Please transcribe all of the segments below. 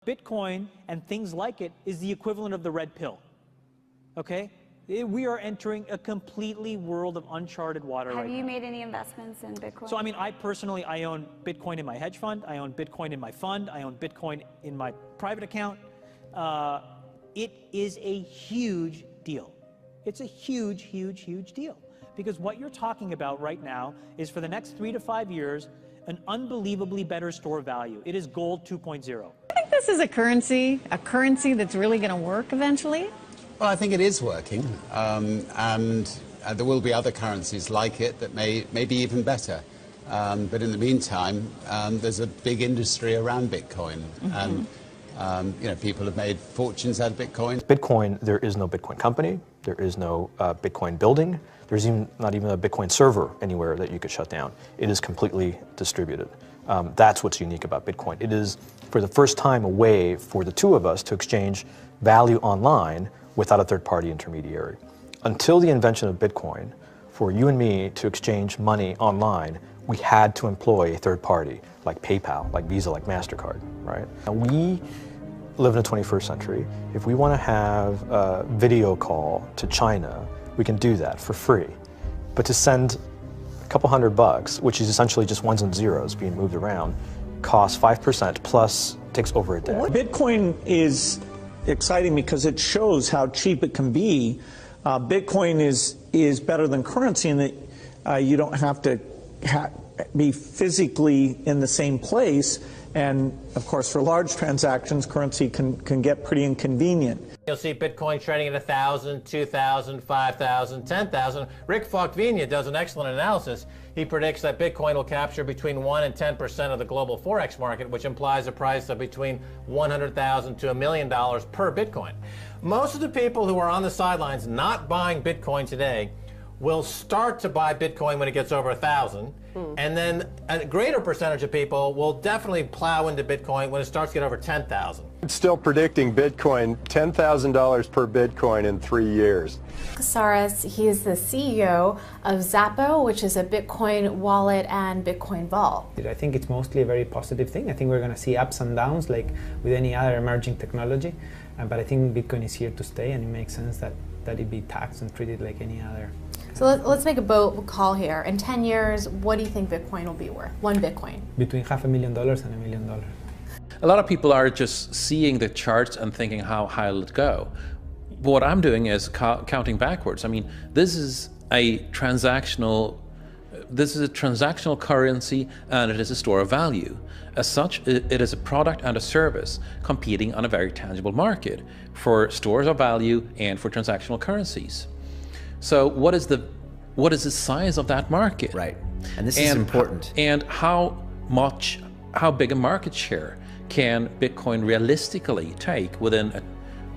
Bitcoin and things like it is the equivalent of the red pill, okay? We are entering a completely world of uncharted water right now. Have you made any investments in Bitcoin? So, I mean, I own Bitcoin in my hedge fund. I own Bitcoin in my fund. I own Bitcoin in my private account. It is a huge deal. It's a huge, huge, huge deal. Because what you're talking about right now is for the next 3 to 5 years, an unbelievably better store of value. It is gold 2.0. I think this is a currency that's really going to work eventually. Well, I think it is working, and there will be other currencies like it that may be even better. But in the meantime, there's a big industry around Bitcoin, and people have made fortunes out of Bitcoin. Bitcoin, there is no Bitcoin company, there is no Bitcoin building, there's not even a Bitcoin server anywhere that you could shut down. It is completely distributed. That's what's unique about Bitcoin. It is, for the first time, a way for the two of us to exchange value online without a third-party intermediary. Until the invention of Bitcoin, for you and me to exchange money online, we had to employ a third party, like PayPal, like Visa, like MasterCard, right? Now we live in the 21st century. If we want to have a video call to China, we can do that for free. But to send a couple $100, which is essentially just ones and zeros being moved around, costs 5% plus takes over a day. Bitcoin is exciting because it shows how cheap it can be. Bitcoin is better than currency in that you don't have to be physically in the same place. And of course, for large transactions, currency can get pretty inconvenient. You'll see Bitcoin trading at 1,000, 2,000, 5,000, 10,000. Rick Falkvinia does an excellent analysis. He predicts that Bitcoin will capture between 1 and 10% of the global Forex market, which implies a price of between $100,000 to $1 million per Bitcoin. Most of the people who are on the sidelines not buying Bitcoin today will start to buy Bitcoin when it gets over 1,000, and then a greater percentage of people will definitely plow into Bitcoin when it starts to get over 10,000. It's still predicting Bitcoin, $10,000 per Bitcoin in 3 years. Casares, he is the CEO of Xapo, which is a Bitcoin wallet and Bitcoin vault. I think it's mostly a very positive thing. I think we're going to see ups and downs like with any other emerging technology, but I think Bitcoin is here to stay, and it makes sense that it be taxed and treated like any other. So let's make a bold call here. In 10 years, what do you think Bitcoin will be worth? One Bitcoin? Between $500,000 and $1 million. A lot of people are just seeing the charts and thinking, how high will it go? What I'm doing is counting backwards. I mean, this is a transactional currency, and it is a store of value. As such, it is a product and a service competing on a very tangible market for stores of value and for transactional currencies. So what is the size of that market? Right, and this is important. And how big a market share can Bitcoin realistically take within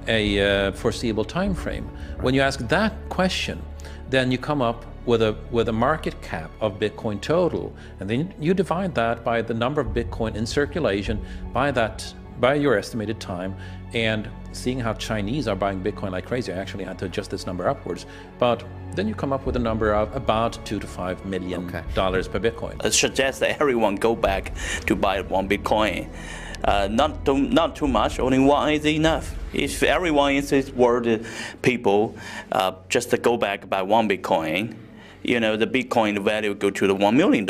a foreseeable time frame? Right. When you ask that question, then you come up with a market cap of Bitcoin total, and then you divide that by the number of Bitcoin in circulation by your estimated time, and seeing how Chinese are buying Bitcoin like crazy. I actually had to adjust this number upwards, but then you come up with a number of about $2 to $5 million per Bitcoin. It suggests that everyone go back to buy one Bitcoin. Not too much, only one is enough. If everyone in this world, people, just to go back buy one Bitcoin, the Bitcoin value go to the $1 million.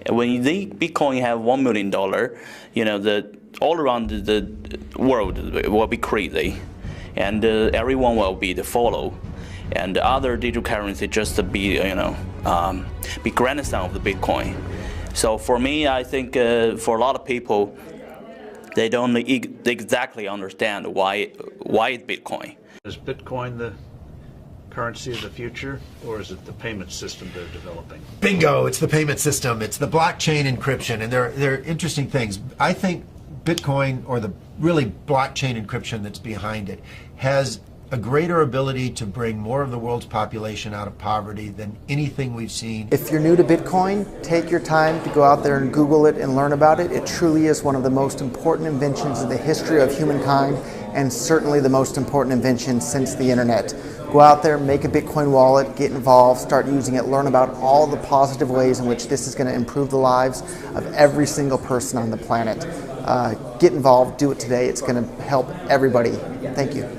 And when the Bitcoin have $1 million, all around the world will be crazy, and everyone will be the follow, and the other digital currency just to be be grandson of the Bitcoin. So for me, I think for a lot of people, they don't exactly understand why it's Bitcoin. Is Bitcoin the currency of the future, or is it the payment system they're developing? Bingo! It's the payment system. It's the blockchain encryption, and they're interesting things. I think Bitcoin, or the really blockchain encryption that's behind it, has a greater ability to bring more of the world's population out of poverty than anything we've seen. If you're new to Bitcoin, take your time to go out there and Google it and learn about it. It truly is one of the most important inventions in the history of humankind, and certainly the most important invention since the internet. Go out there, make a Bitcoin wallet, get involved, start using it, learn about all the positive ways in which this is going to improve the lives of every single person on the planet. Get involved, do it today. It's going to help everybody. Thank you.